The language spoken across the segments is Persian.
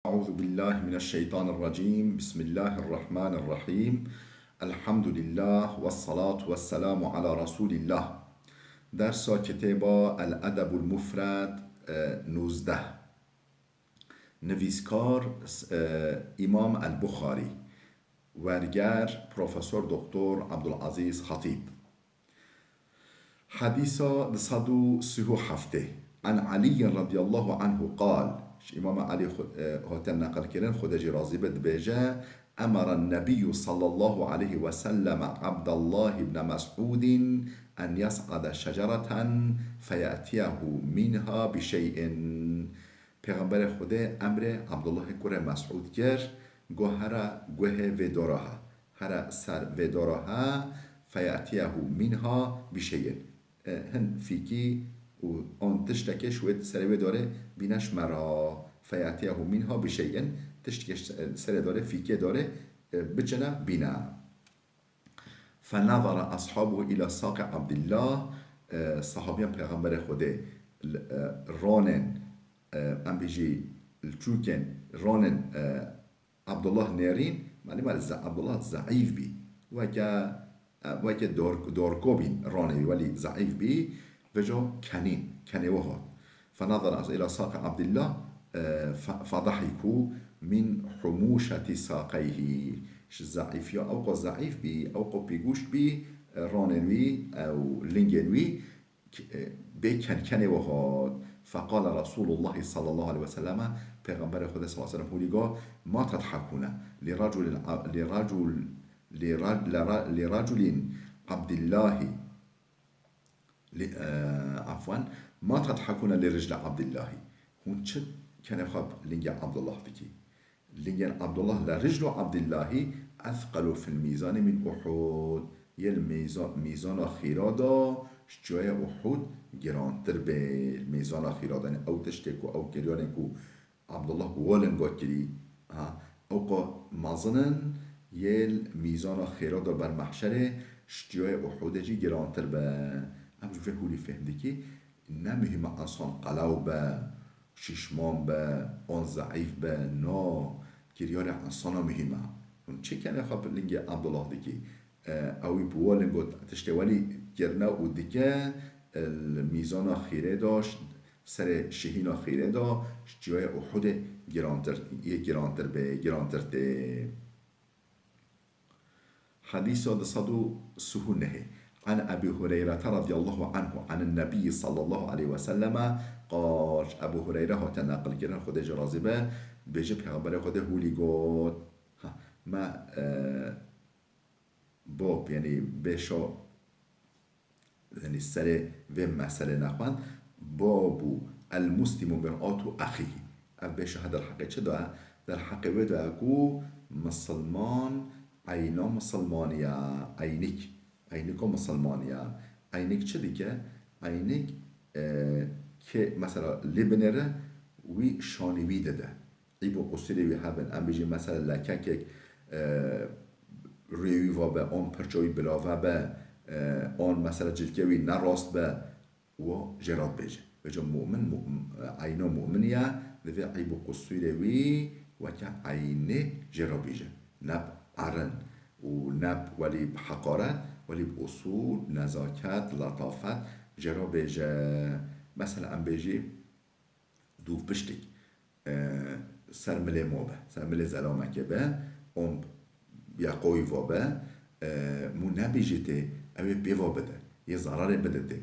أعوذ بالله من الشيطان الرجيم. بسم الله الرحمن الرحيم. الحمد لله والصلاة والسلام على رسول الله. درس کتاب الادب المفرد 19. نویسکار امام البخاری، ورگر پروفسور دکتر عبدالعزیز خطیب. حديث 137 عن علي رضي الله عنه قال: امام علي هاتن نقل كرن خدجي راضي بد بيجا: امر النبي صلى الله عليه وسلم عبد الله بن مسعود ان يصعد شجرة فيأتيه منها بشيء. پیغمبر خدا امر عبدالله کره مسعود کرد گو هر گوه ودارها هر سر ودارها فيأتيه منها بشيء هن فيكي و آن تشتكي شوية سر داره بينش مرا فيأتيه منها بشيء تشتكي سر داره فيكي داره بجنا بينا. فنظر أصحابه إلى ساق عبد الله، صحابيان پیغمبر خدا رانن ام بيجي الچوكن رانن عبد الله نيرين معنی عبد الله ضعيف بي وكا داركوبين راني ولي ضعيف بي وجا كنوهات. فنظر إلى ساق عبد الله فضحكوا من حموشة ساقيه. ضعيف يا أوقا ضعيف بي أوقا بيگوش بي رانوي أو لنجنوي بكنوهات. فقال رسول الله صلى الله عليه وسلم پیغمبر خدا صلى الله عليه وسلم هوليغا: ما تضحكون لرجل عبد الله عفوا ما تضحكون لرجل عبد الله. هون چه كان خب لنجا عبد الله بكي لنجا عبد الله لرجل عبد الله اثقل في الميزان من احد. يل ميزان خيرادا جای احد گرانتر به میزان خیرادن او تشتکو او کریانکو عبدالله والنگا کری اوقا مازنن یل میزان خیرادا بر محشر جای احد جی گرانتر به همجور فهولی فهمده که نمهم انسان قلو به ششمان به آن ضعیف به نا کریان انسان مهمه. چه کنه خواب لنگ عبدالله دیگه اوی بوالنگو تشتوالی گرنه و دیگه الميزان خیره داشت سر شهین خیره داشت جای احد گرانتر به گرانتر ته. حديث 139 عن أبي هريرة رضي الله عنه عن النبي صلى الله عليه وسلم قال: أبو هريرة هات نقل كرن خود جرازبه بيجي پیغمبر خود هولي قد ما باب يعني بشا يعني سر و مسألة نخوان بابو المسلم مرآة أخيه. أو بشه هذا الحقيقة چه دعا در حقیقه دعا اگو مسلمان عینا مسلمانیه عینک مسلمانیه عینک چه دیگه عینک که مثلا لبنره وی شانوی داده ایبو قصیری وی هبن ام بجی مثلا لکک ریوی و به آن پرچوی بلا و به آن مثلا جلکوی نراست به و جراد بیجه بجا مؤمن عینا مؤمنیه دوی عیبو قصیری وی و که عینه جراد بیجه نب عرن و نب ولی بحقارت ولی بأصول نزاکت لطافت جرا بیجه. مثلا ام بیجی دوف بشتک سرمله موبه سرمله زلامه که به ام یقوی وابه مو نبیجی ته اوی بیوا بده یه ضرر بده ته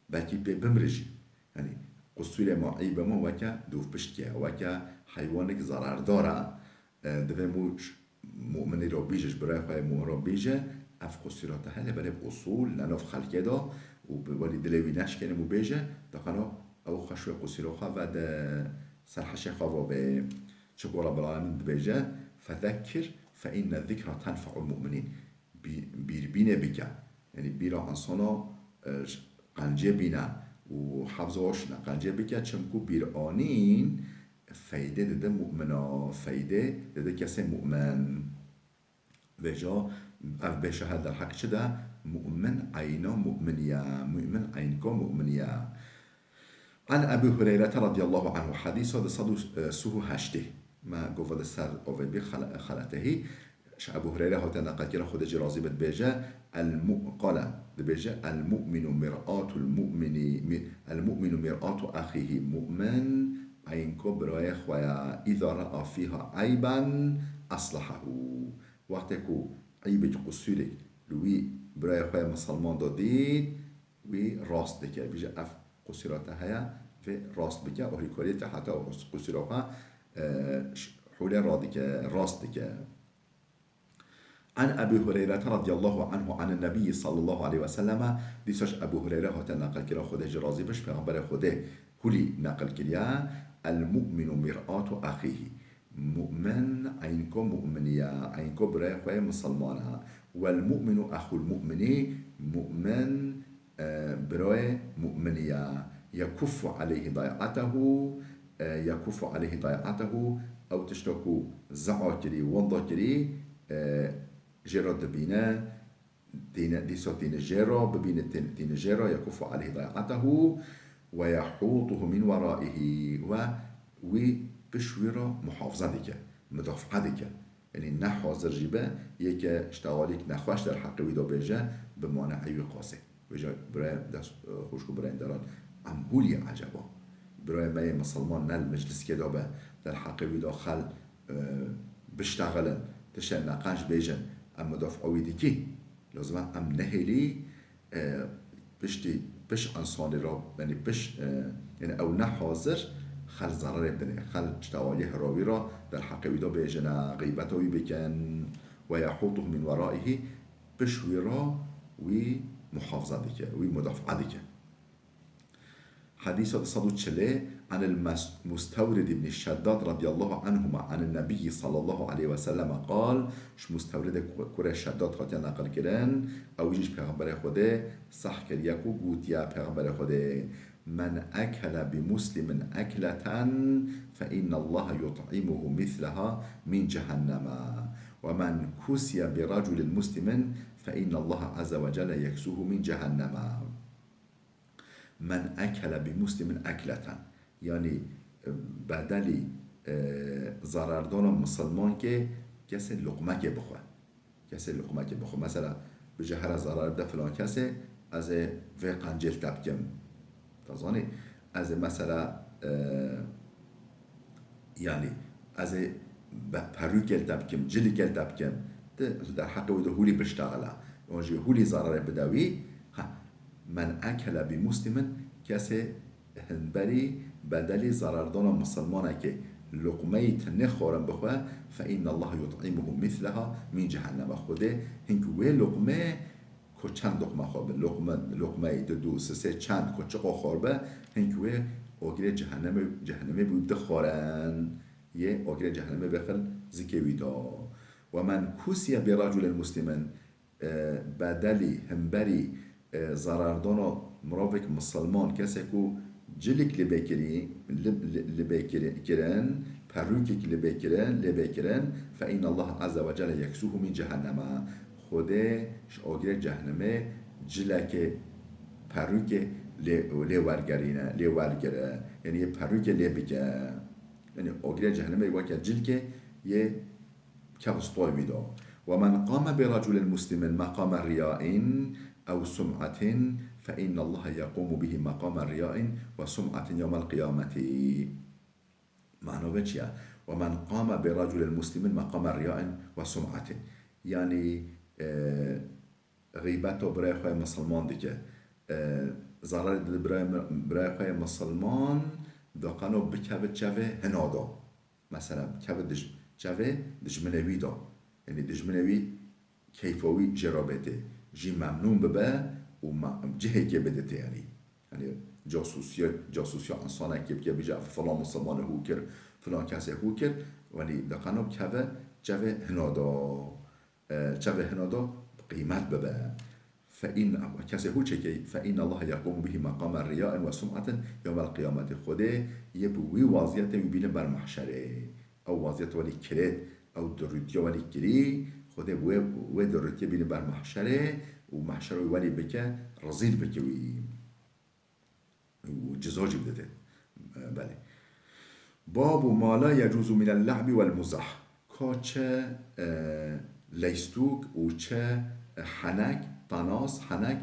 بلکه بمرجی یعنی قصول ما عیبه ما وکه دوف بشتکه وکه حیوانک ضرر داره دوی مو مؤمنی را بیجش برای خواهی مؤمن را بیجه اف قصیراته هله برای اصول نناف خلقه دا و ولی دلوی نشکنه مو بیجه داخلا او خشوی قصیرا خواه و سرحش خواه و به چکو رب العالمین بیجه فذکر فإن الذكرى تنفع المؤمنين. بيربينه بك يعني بيرا انسانا قنجه بينا و حفظوش قنجه بك چمكو بيرانين فايده ده مؤمنا فايده ده کسی مؤمن وجا اف بشهد در حق شده مؤمن عينا مؤمنية مؤمن عينكا مؤمنية. عن أبي هريرة رضي الله عنه حديث هذا صدو سهو هشته ما قفل السر أو بي خلته أبو هريرة هو نقل كده خد جرازي بتبيجا قال بيجا المؤمن مرآة المؤمن مرآة أخيه مؤمن عين كبرى خويا إذا رأى فيها عيبا أصلحه وقتكو عيب قصيرك لوي برای خواه مسلمان دادید وی راست بکه بیجه اف قصیرات هیا و راست بکه اوهی کاریت حتی قصیرات حول راست بکه عن أبي هريرة رضي الله عنه عن النبي صلى الله عليه وسلم ديساش أبو هريرة هو نقل كلا خده جرازي بش پیغمبر خده هولي نقل كلا المؤمن مرآة أخيه مؤمن عينكو مؤمنية عينكو برای خواه مسلمانها والمؤمن أخو المؤمن مؤمن برای مؤمنية يكف عليه ضيعته يكف عليه ضيعته أو تشتكو زعاكري وانضاكري جرى دبينا ديسو دين جرى ببين دين جرى يكف عليه ضيعته ويحوطه من ورائه بشويرة محافظة ديك مدافعة ديك يعني نحاضر جيبه يك اشتغاليك نخواش در حق ويدا بيجا بمعنى عيو قاسي بيجا براي دست خوشكو براي دران عمهولي عجبا براي ما مسلمان نال مجلس كده به در حق ويدا خل بشتغلن تشن نقاش بيجن اما مدافع ويديكي لازم ام نهلي بش انسان را يعني بش يعني او نحاضر خل ضرر بدنه خل اشتغالي هراوي را در حق ويدا بيجنا غيبته بكن ويحوطه من ورائه بشوي را ومحافظة ديك ومدافعة ديك حديث صدو تشلي عن المستورد بن الشداد رضي الله عنهما عن النبي صلى الله عليه وسلم قال ش مستورد كره الشداد خاطر نقل كرن او يجيش پیغمبر خوده صح كريكو قوتيا پیغمبر خوده من أكل بمسلم أكلة فإن الله يطعمه مثلها من جهنم ومن كسي برجل مسلم فإن الله عز وجل يكسوه من جهنم من أكل بمسلم أكلة يعني بدل ضرردان مسلمان که کسی لقمه که بخواه مثلا بجه هر ضرر ده فلان کسی از وی قنجل تبکم تازانی از مثلا يعني از پروکل تبکم جلی کل تبکم در حق وده هولی بشتغله اونجا هولی ضرر بدوی من أكل بمسلم کسی هنبری بدل ضرردان مسلمانه که لقمه نخورن بخواه فإن الله يطعمه مثلها من جهنم خوده هنگه وی لقمه که چند لقمه خواه لقمه دو سه چند که چقا خواه به هنگه وی آگیر جهنمه بود خورن یه آگیر جهنمه بخل زکوی دا و من کسی برجل المسلمن بدلی همبری ضرردان مرافق مسلمان کسی که جلک لبکرن پروکک لبکرن فإن الله عز وجل يكسوه من جهنم خوده آگیر جهنمه جلک پروک لیورگره یعنی یه پروک لبکه یعنی آگیر جهنمه یه وقت جلک یه كفستوي بيدا ومن قام برجل المسلم مقام رياء أو سمعة فإن الله يقوم به مقام رياء وسمعة يوم القيامة معنى بچيا ومن قام برجل المسلم مقام رياء وسمعة يعني غيبته براي خواه مسلمان ديك ضرر براي خواه مسلمان دقانو بكبت جوه هنادا مثلا بكبت جوه دجمنوی دا یعنی دجمنوی کیفاوی جرابته جی ممنون ببه و جهه که بدته یعنی جاسوسی انسانه که بگه بیجه فلان مسلمان هو کر فلان کسی هو کر ولی دقناب جوه هنادا قیمت ببه فإن کسی هو چه که فإن الله يقوم به مقام الرياء و سمعة يوم القيامة خوده یه بوی واضیت میبینه بر محشره او واضیت ولی کرد او درودیا ولی کری خوده و درودیا بینه بر محشره و محشره ولی بکه رزیل بکه و جزاجی بده بله باب ما لا يجوز من اللعب والمزح که چه لیستوک و چه حنک تناس حنک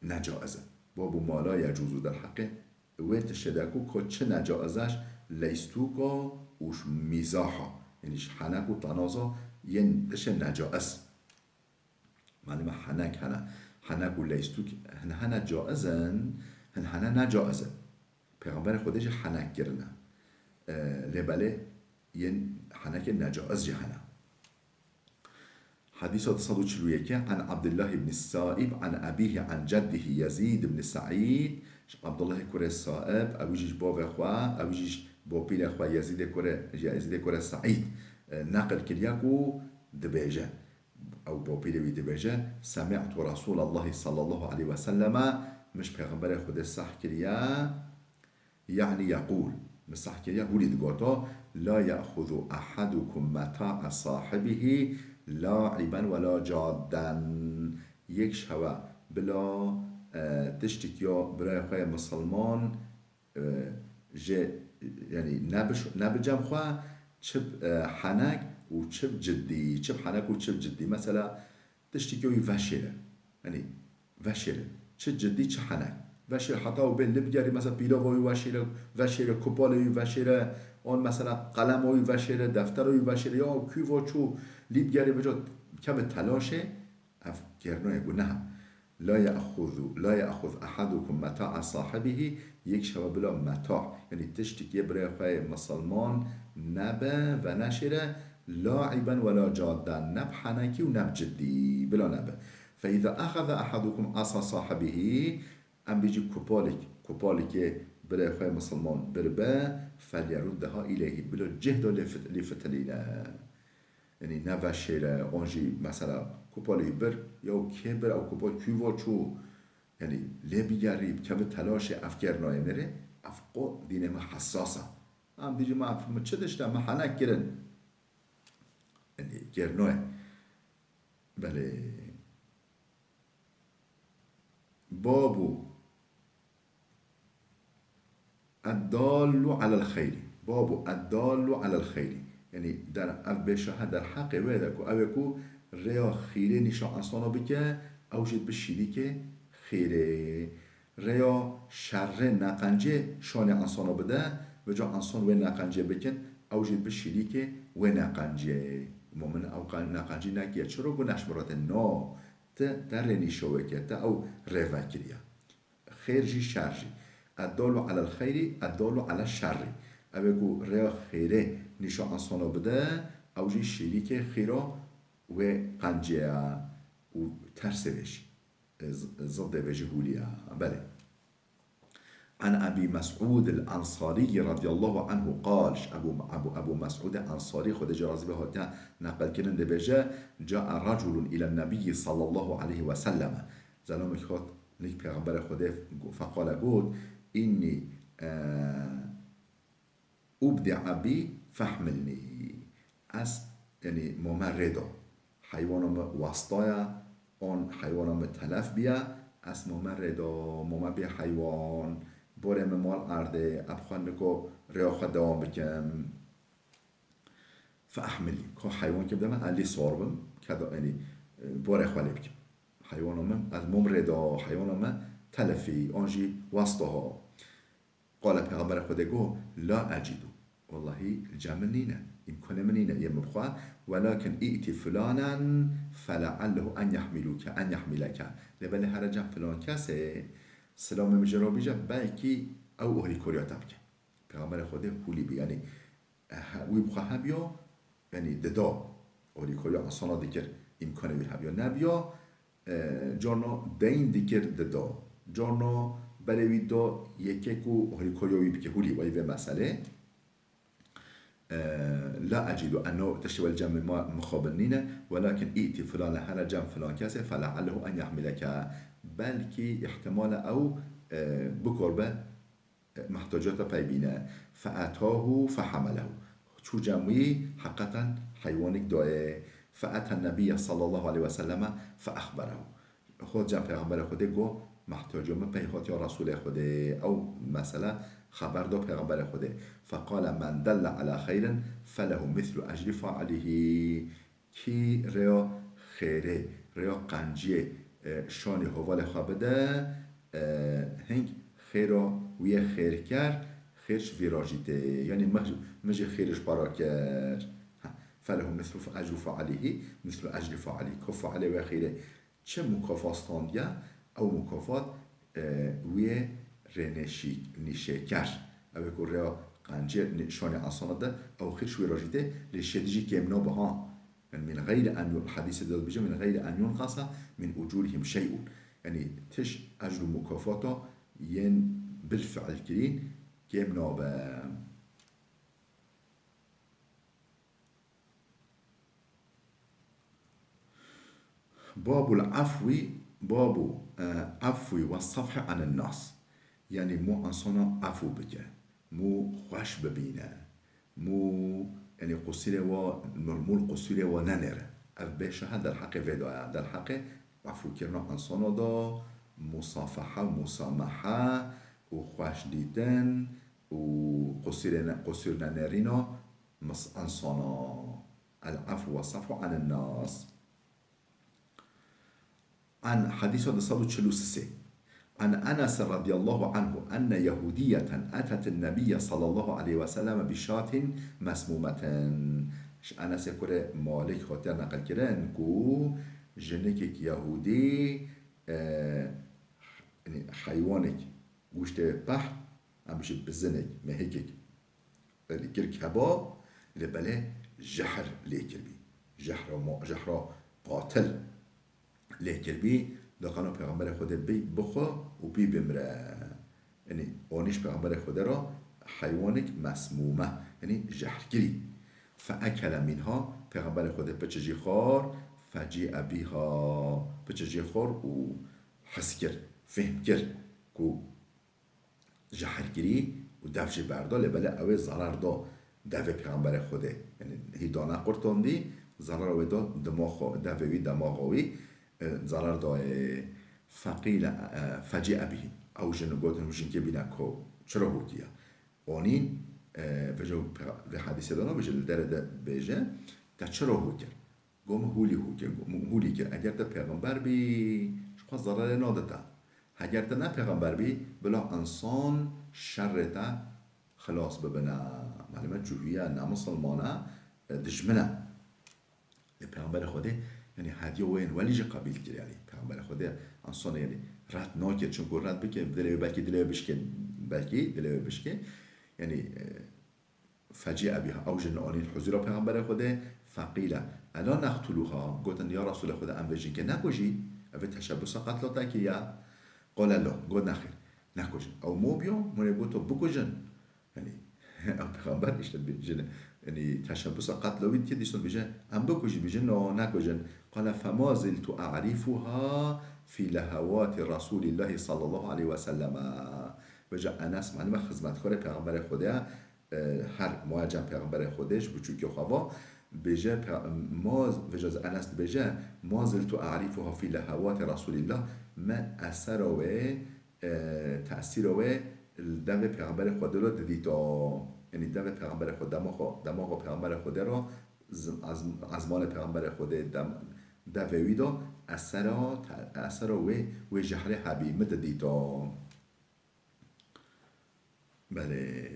نجائزه. باب ما لا يجوز در حقه ویت شدکو که چه نجائزش لیستوکا وش مزاحا، یعنی حنک و تنازا ين دش نجائز. معنی ما حنک حنک و لیستوک هنه جائزن هنه نجائزن. پیغمبر خودش حنک گرنه لبله ين حنك النجائز جهنم. حديث 141 عن عبد الله بن السائب عن أبيه عن جده يزيد بن سعيد. عبد الله كره السائب أويجيش باب أخوة أويجيش بابيل أخوة يزيد كره سعيد نقل كرياكو دبيجة أو بابيل دبيجة سمعت رسول الله صلى الله عليه وسلم مش پیغمبر خود صح كريا يعني يقول مسح كريا ولد قوتا لا يأخذ أحدكم متاع صاحبه لاعبا ولا جادا. یک شوه بلا تشتكيا برای خواه مسلمان يعني نبجم خواه چب حنك و چب جدي چب حنك و چب جدي. مثلا تشتكيا وشيره يعني وشيره چه جدي چه حنك وشیر حتی و به لب مثلا پیلاوی وشیر کپالی وشیر آن مثلا قلموی وشیر دفتروی وشیر یا کیوچو لیب گری بجا کم تلاشه اف گرنای گناه. لا يأخذ أحدكم متاع صاحبه یک شب بلا متاع یعنی تشتکی برای خواه مسلمان نبه و نشیره لاعبا ولا جادا نب حنکی و نب جدی بلا نبه. فإذا أخذ أحدكم عصا صاحبه ام بيجي كوبالك برای خواه مسلمان بربا فليردها إليه بلا جهد لفتلينا يعني نوشيره آنجي مثلا كوبالي بر یا كبر أو كوبال كيوا چو يعني ليه بيجريب كم تلاش أفكارنا يمره أفقو دين ما حساسة ام بيجي ما چه دشتم ما حنك گرن يعني گرنوه بله. بابو الدال على الخير بابو الدال على الخير يعني در بشه در حق ویدکو اوکو ریا خیره نشان انسانا بکه او جد بشیدی که خیره ریا شر نقنجه شان انسانا بده و جا انسان و نقنجه بکن او جد بشیدی که و نقنجه مومن او نقنجه نکیه چرا گو نشمرات نا در نشوه که تا او روا کریه خیر جی شر جی الدال على الخير الدال على الشر اوگو ریا خیره نشان انسانا بده او جی شریک خیرا و قنجه و ترسوش ضد وجهولية. بله. عن أبي مسعود الأنصاري رضي الله عنه قال أبو مسعود الأنصاري خد جرازي به نقل كنن دبجة جاء رجل إلى النبي صلى الله عليه وسلم زلام خد نيك پیغمبر خدا فقال قول إني أبدع بي فاحملني يعني ممرضة حيوانم وسطايا آن حیوانم تلف بیا از ممرضة ممبی حیوان باره مال ارده ابخوان بکو ریاخت دوام بکم فاحملی که حیوان که بدم علی ساربم کدا یعنی باره خوالی بکم حیوانم از ممرضة حیوانم تلفی آنجی وسطها. قال پیغمبر خدا گو لا اجدو والله الجمل نینه امکان منینه یه مبخواه ولكن ائت فلانا فلعله ان يحملك لبل هر جا فلان کسه سلام مجرابی جا بلکی او اهلی کوریاتا بکن پیغمبر خدا هولی بی یعنی وی بخواه بیا یعنی ددا اهلی کوریا اصانا دیگر امکانه بی بیا نبیا جانا دین دیگر ددا جانا بلوی دا یکی کو اهلی کوریاوی بکن هولی وی مسئله لا أجد أنه تشتوى الجمع مخابنين ولكن ائتي فلان هنا جمع فلان كاسه فلعله أن يحملك بلكي احتمال أو بقربة محتاجات بيبينه فأتاه فحمله شو جمعي حقا حيوانك دائه فأتى النبي صلى الله عليه وسلم فأخبره خود جمع پیغمبر خوده گو محتاجم پیغات یا رسول خوده او مثلا خبر دا پیغمبر خوده فقال من دل علی خیر فله مثل اجر فاعله کی ریا خیره ریا قنجیه شانی حوال خوابده هنگ خیرا وی خیر کرد خیرش ویراجیده یعنی مجه خیرش برا کرد فله مثل اجر فاعله مثل اجر فاعله كفاعله و خیره چه مکافاستان یا او مکافات وی رنشی نیشکر او که ریا قنجه شان انسان ده او خیرش ویراجیده لشدجی کمنا بها من غير أن الحديث ده بيجي من غير أن ينقص من أجورهم شيء يعني تش أجر مكافاته ين بالفعل كرين كيمنا باب العفو باب عفو والصفح عن الناس يعني مو انسانا عفو بكه مو خوش ببینه مو يعني قصيره و مرمول قصيره و ننره اف بشه در حق وداع در حق عفو کردن انسانا دا مصافحه و مسامحه و خوش دیدن و قصير ننرینا مس انسانا العفو والصفح عن الناس عن حديث 143 عن أنس رضي الله عنه أن يهودية أتت النبي صلى الله عليه وسلم بشاة مسمومة أنس يقول مالك خاطر نقل كرن كو جنك يهودي يعني حيوانك گوشت بحر هم بشه بزنك مهيكك اللي كر كباب اللي بله جحر ليكر بي جحر قاتل ليكر بي دقنا پیغمبر خود بی بخو و بی بمره یعنی آنش پیغمبر خود را حیوانک مسمومه یعنی جهرگیری فاکل منها پیغمبر خود بچجی خور فجیع بیها بچجی خور و حس کرد فهم کرد که جهرگیری و دفج برداله بله اوه ضرر دا دفع پیغمبر خوده یعنی هیدانه قرطان دی ضرر اوه دا دفعوی دماغوی ضرر داره فقیل فجیع به او جن گفتن جن که بینا کو چرا هوکیا اونین وجو به حدیث دانا بجل در بجه تا چرا هوکر گم هولی که اگر تا پیغمبر بی شخص ضرر نادتا اگر تا نه پیغمبر بی بلا انسان شر تا خلاص ببنا معلومات جوهیه نه مسلمانه دشمنه پیغمبر خوده یعنی هدیه وین ولی جه قبیل کرد یعنی پیغمبر خدا انسان یعنی رد ناکرد چون که رد بکه بلکه دلوی بشکه یعنی فجیع بیها او جن آنین حضور پیغمبر خدا فقیل الا نقتلوها گفتن یا رسول خدا ام بجین که نکشی او تشبس قتل تکیه قال لا گفت نخیر نکشن او مو بیو مونه گفتو بکشن یعنی پیغمبر اشتد بجنه يعني تشبس قتل وين كده يسون بيجن أم بكوجي بيجن أو نكوجن قال فما زلت أعرفها في لهوات رسول الله صلى الله عليه وسلم بجا أناس معنی خدمت کار پیغمبر خدا هر مواجه پیغمبر خودش بچوکی خوابا بجا ما وجاز أناس بجا ما زلت أعرفها في لهوات رسول الله ما أثر و تأثیر و دم پیغمبر خدا رو دیدتا یعنی دم پیغمبر خود دماغ پیغمبر خود را از مال پیغمبر خود دویی دا اثر و جهر حبیمت دیتا بله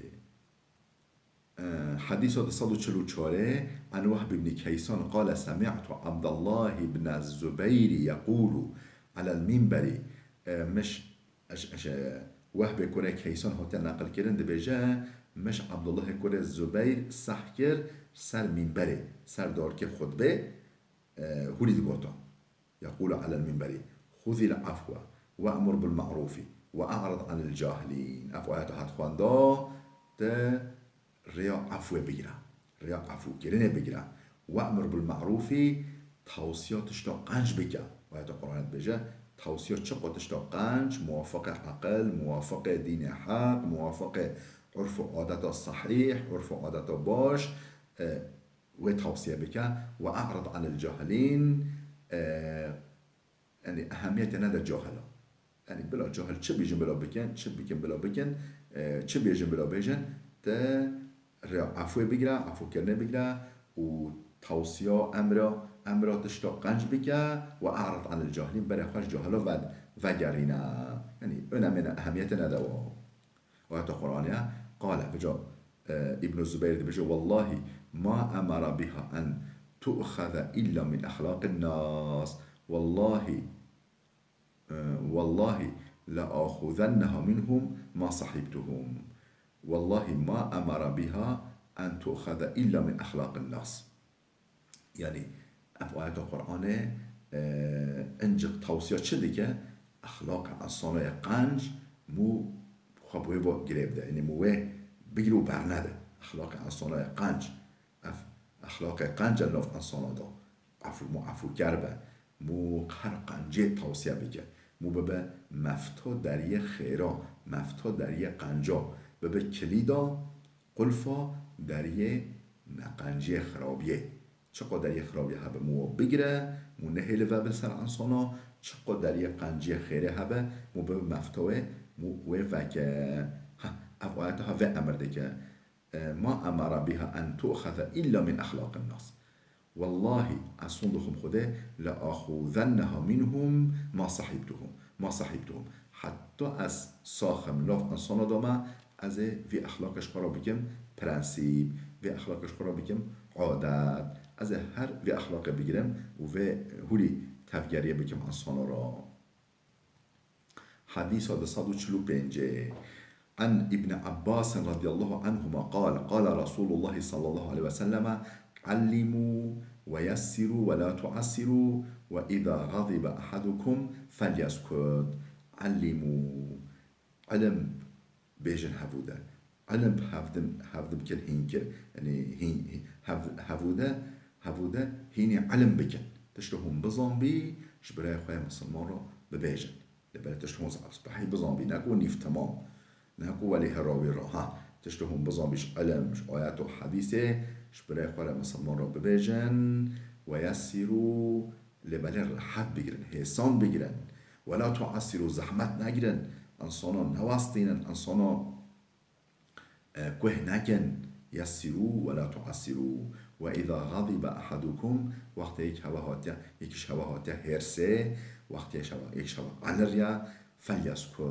حديث 144 عن وهب بن كيسان قال سمعت عبد الله بن الزبير يقول على المنبر مش وهب كره كيسان هات نقل كرن دبجا مش عبد الله كره الزبير سحكر سر منبره سر دار که خطبه هولي دقوتا يقول على المنبر خذ العفو وأمر بالمعروف وأعرض عن الجاهلين عفو آيات هات خواندا ده ريا عفو بگیره ريا عفو گرنه بگیره وأمر بالمعروف توصياتش تا قنج بگه و آيات قرآن بجه توصيات چقدرش تا قنج موافق عقل موافق دين حق موافق عرف و عادت صحيح عرف و عادت باش و توصیه بکن و اعرض عن الجاهلین یعنی اهمیت نداره جاهلا یعنی بلا جاهل چه بیجن بلا بکن چه بکن بلا بکن چه بیجن بلا بیجن تا عفو بگیره عفو کردن بگیره و توصیه امر تشتا قنج بگه و اعرض عن الجاهلین برای خوش جاهلا و گرینه یعنی انا من اهمیت ندوا و حتی قرآنیه قال بجا ابن الزبير بجا والله ما امر بها ان تؤخذ الا من اخلاق الناس والله لآخذنها منهم ما صحبتهم والله ما امر بها ان تؤخذ الا من اخلاق الناس يعني اف آیت قرآن انجق توصیه چه دیگه اخلاق انسانای قنج مو خبوه با گرفته یعنی موه بگیرو برنده اخلاق انسانای قنج اخلاق قنج الناف انسانا دا عفو کربه مو هر قنجه توصیه بگه مو ببه مفتا دری خیرا مفتا دری قنجا ببه کلیدا قلفا دری قنجه خرابیه چقدر یه خرابی هبه مو بگیره مو نهیل و بسر انسانا چقدر یه قنجی خیره هبه مو به مفتوه مو وکه افعالت ها و امرده که ما امر بها ان تؤخذ الا من اخلاق الناس والله اصندخم خوده لآخوذنها منهم ما صحبتهم حتی از ساخم لاف انسانا دامه از وی اخلاقش قرار بگم پرنسیب وی اخلاقش قرار بگم عادت از هر وی اخلاق بگیرم و هولی تفگریه بکم انسانا را حديث هذا 145 عن ابن عباس رضي الله عنهما قال رسول الله صلى الله عليه وسلم علموا ويسروا ولا تعسروا وإذا غضب أحدكم فليسكت علموا علم بيجن هفوده علم هفدم كل هينكر يعني هين هفوده هيني علم بكن تشتهم بزنبي شبراي خواه مسلمان را ببيجن لبالي تشتهم صباحي بزنبي ناكو نيف تمام ناكو ولي هراوي را ها تشتهم بزنبيش علم مش آيات و حديثة شبراي خواه مسلمان را ببيجن ويسروا لبالي راحت بگیرن حسان بگیرن ولا تعسروا زحمت نگیرن انسانا نواستینن انسانا كوه نكن يسروا ولا تعسروا وإذا غضب أحدكم وقت يكش هواهاتيا هرسه وقت يكش هوا عنريا فليسكت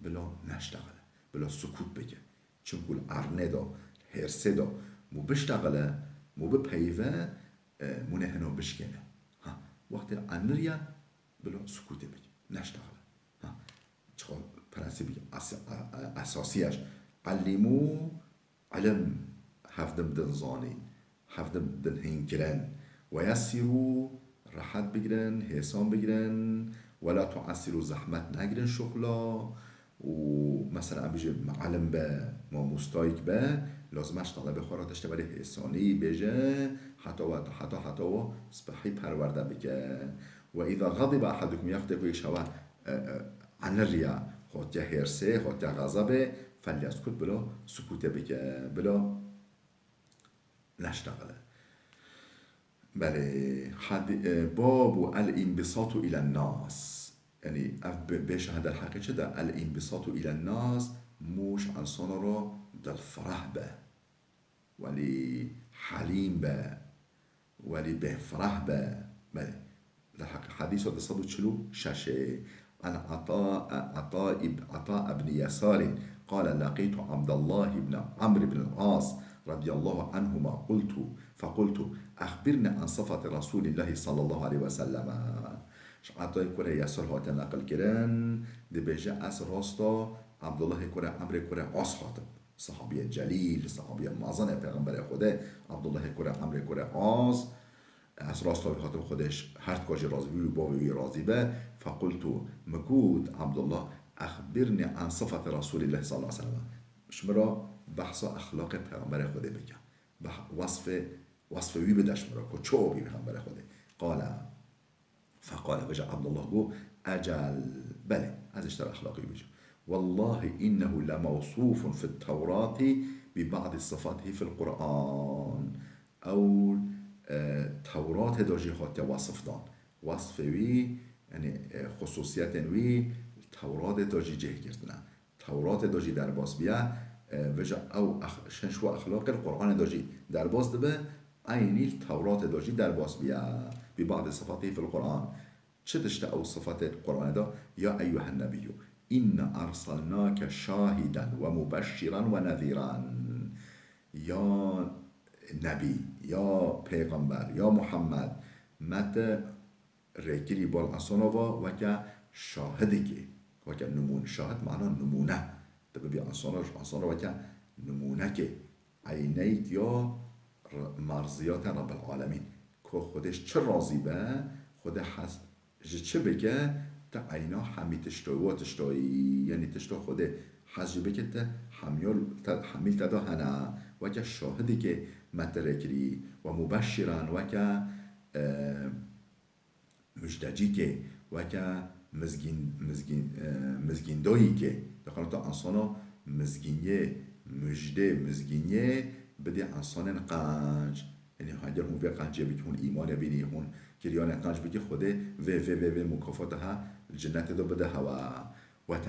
بلا نشتغل بلا سكوت بگه چون كل ارنه دا هرسه دا مو بشتغله مو بپیوه مو نهنو بشکنه وقت عنريا بلا سكوت بگه نشتغله چقدر پرنسیبی اساسیش علموا علم هفدم دنزانين هفدم دن هنكرن ويسروا راحت بگرن حسان بگرن ولا تعسروا زحمت نگرن شغلا ومثلا بيجي معلم با ما مستايك با لازم اشتغل بخورا تشته برای حسانی بيجي حتى و سبحي پرورده بگه وإذا غضب أحدكم يخطئ شوا عن الرياء خاطر هرسه خاطر غضبه فلیسکت بلا سکوته بگه بلا نشتغله بله باب الانبساط الى الناس يعني بيش هذا الحقيقة ده الانبساط الى الناس موش انسان را دل فرح به ولي حليم به ولي به فرح به بله حديث هذا 146 عن عطاء بن يسار قال لقيت عبد الله بن عمرو بن العاص رضي الله عنهما فقلت أخبرنا عن صفة رسول الله صلى الله عليه وسلم عطاء كره يسار هات نقل كرن دي بيجا أس راستا عبد الله كره عمرو كره عاص هاتم صحابي جليل صحابي معظم پیغمبر خدا عبد الله كره عمرو كره عاص از راستا خاطر خودش هر کاج راضی بی باوی راضی به فقلت مكود عبد الله اخبرني عن صفة رسول الله صلى الله عليه وسلم شمرا بحث اخلاق پیغمبر خدا بگم وصف وی بدش مرا کو چو بی پیغمبر خدا فقال بجا عبد الله گو اجل بله ازش در اخلاقی بجا والله انه لموصوف في التوراة ببعض صفاته في القرآن او تورات داجی خاطر وصف وی یعنی خصوصیت وی تورات داجی جه گردنه تورات داجی در باز بیا وجا او شنشو اخلاق القرآن داجی در باز دبه عيني التوراة داجي در باز بيا ببعض صفاته في القرآن شتشت أو صفات القرآن ده يا أيها النبي إن أرسلناك شاهدا ومبشرا ونذيرا يا نبي يا پیغمبر يا محمد متى ركري بالعصنوة وكا شاهدك وكا نمون شاهد معناه نمونه تبقى بيعصنوة وكا نمونك عينيك يا مرضیات رب العالمین که خودش چه راضی به خود حس چه بگه تا عینا همی تشتوی یعنی تشتو خود حس بگه تا حمیل تدا هنه و که شاهدی که مترکری و مبشران و که مجدجی که و که مزگین دایی که داخل تا انسانا مزگینیه مجده مزگینیه بدي انسان قنج يعني هاجر هون في قنج بيكون ايمان بيني هون كريان قنج بيجي خده في مكافاتها الجنة دو بدها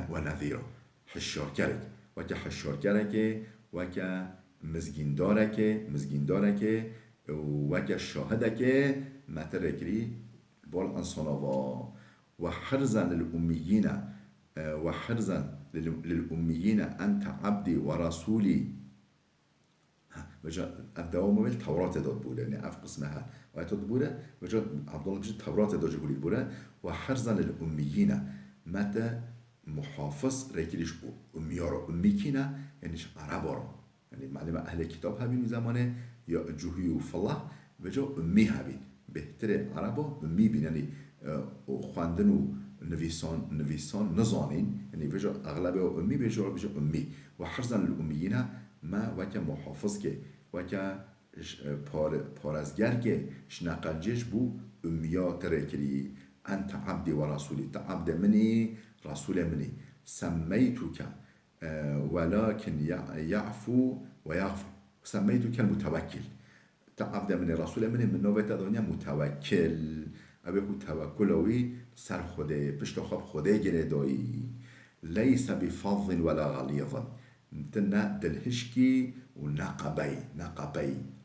ونذيره حشار كرك وكا حشار كرك وكا مزگین دارك وكا شاهدك ما تركري بول انسانوا وحرزا للأميين أنت عبدي ورسولي وجا الدوام مال التوراة داد بوده يعني أف قسمها وأتود بوده وجا عبد الله بيجي التوراة داد جهولي بوده وحرزا للأميين متى محافظ ركيلش أميارا أميكينا يعني عربارا يعني معلمة أهل الكتاب هبين زمانه يا جوهي وفلاح وجا أمي هبين بهتر عربا أمي بين يعني خواندنو نویسان نزانین یعنی وجا اغلب أمي بيجا أمي وحرزا للأميين ما وكا محافظ که وكا پارزگر که شنقنجش بو أميات ركري أنت عبدي ورسولي أنت عبد مني رسول مني سميتك ولكن يعفو ويغفر سميتك المتوكل تعبد مني رسول مني من نوبة دنيا متوكل أبيكو توكلوي سر خوده پشت خواب خوده گره دایی ليس بفظ ولا غليظ تنا دلهشكي ونقبي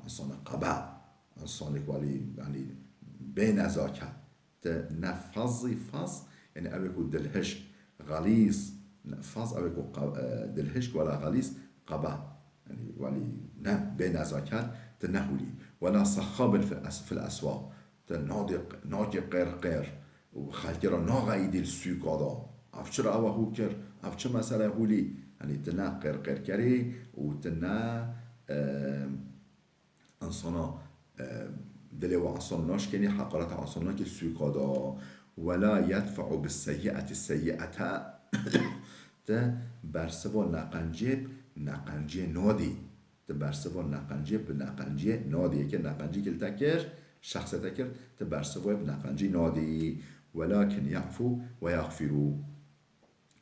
انسان قبا انسان والي يعني بين زاكا تنفظ فظ يعني ابيكو دلهش غليظ فظ ابيكو دلهشك ولا غليظ قبا يعني والي بين زاكا تنهولي ولا صخاب في الاسواق تنادق قير وخالتيرا ناغايد السوق افچرا او هوكر افچ مساله هولي يعني تنا قير كري وتنا انسانا دلو عصان ناش كني حقارات عصان ناك السوقادا ولا يدفع بالسيئة السيئة تا برسوا نقنجي نادي تا برسوا نقنجي نادي که نقنجي كل تكر شخص تكر تا برسوا بنقنجي نادي ولكن يعفو ويغفروا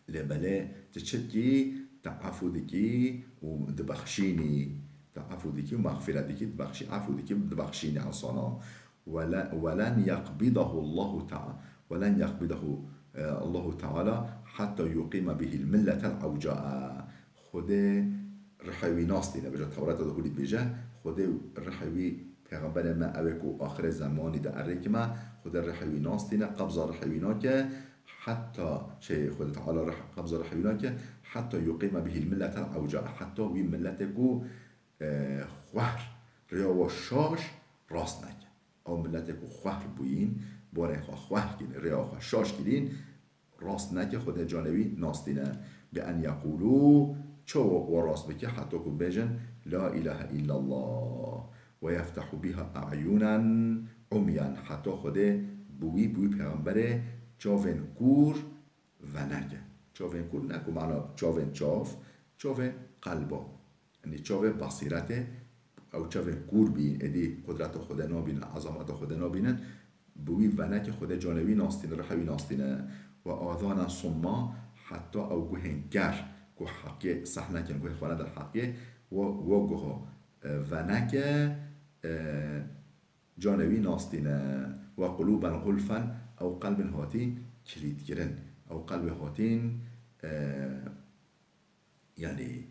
لبلا تشتكي تعفو دكي ودبخشيني تعفو دكي ومغفرة دكي تبخشي عفو دكي تبخشيني عصانا ولن يقبضه الله تعالى حتى يقيم به الملة العوجاء خود رحوي ناستينا بجا توراة دهولي بجا خود رحوي پیغمبر ما اوکو آخر زمانی در رکمه خود رحوی ناستینه قبض رحوی ناکه حتى شيء خود تعالى قبض رحوی حتى يقيم به الملة العوجاء حتى وی ملتكو خوهر رياو شاش راست نکه او ملتكو خوهر بوین باره خوهر کن رياو شاش کلین راست نکه خود جانبی ناستینه بأن يقولوا چو و راست بکه حتى کو بجن لا اله الا الله ويفتح بها أعينا عميا حتى خده بوي پیغمبره چاوین کور و نگه چاوین کور نگه معنا چاوین چاوین قلبا یعنی چاوین بصیرته او چاوین کور بین ادی قدرت خود نابینن عظمت خود نابینن بوی و نگه خود جانبی ناستینه رحوی ناستینه و آذانا صما حتی او گوهنگر گوه حقیه صحنه کن گوه خوانه در حقیه و گوه و نگه جانبی ناستینه و قلوبا غلفا او قلب هاتین کلید گرن او قلب هاتین يعني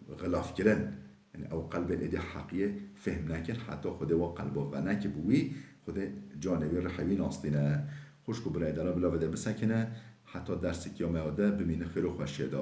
غلاف كرن يعني او قلب الادي حقيقه فهم نكن حتى خده و قلبه و نكبوي خده جانبی رحوی ناستینه خوشکو برای دارا بلا بده بسکنه حتی درس کیامه آده بمینه خیر و خوشیده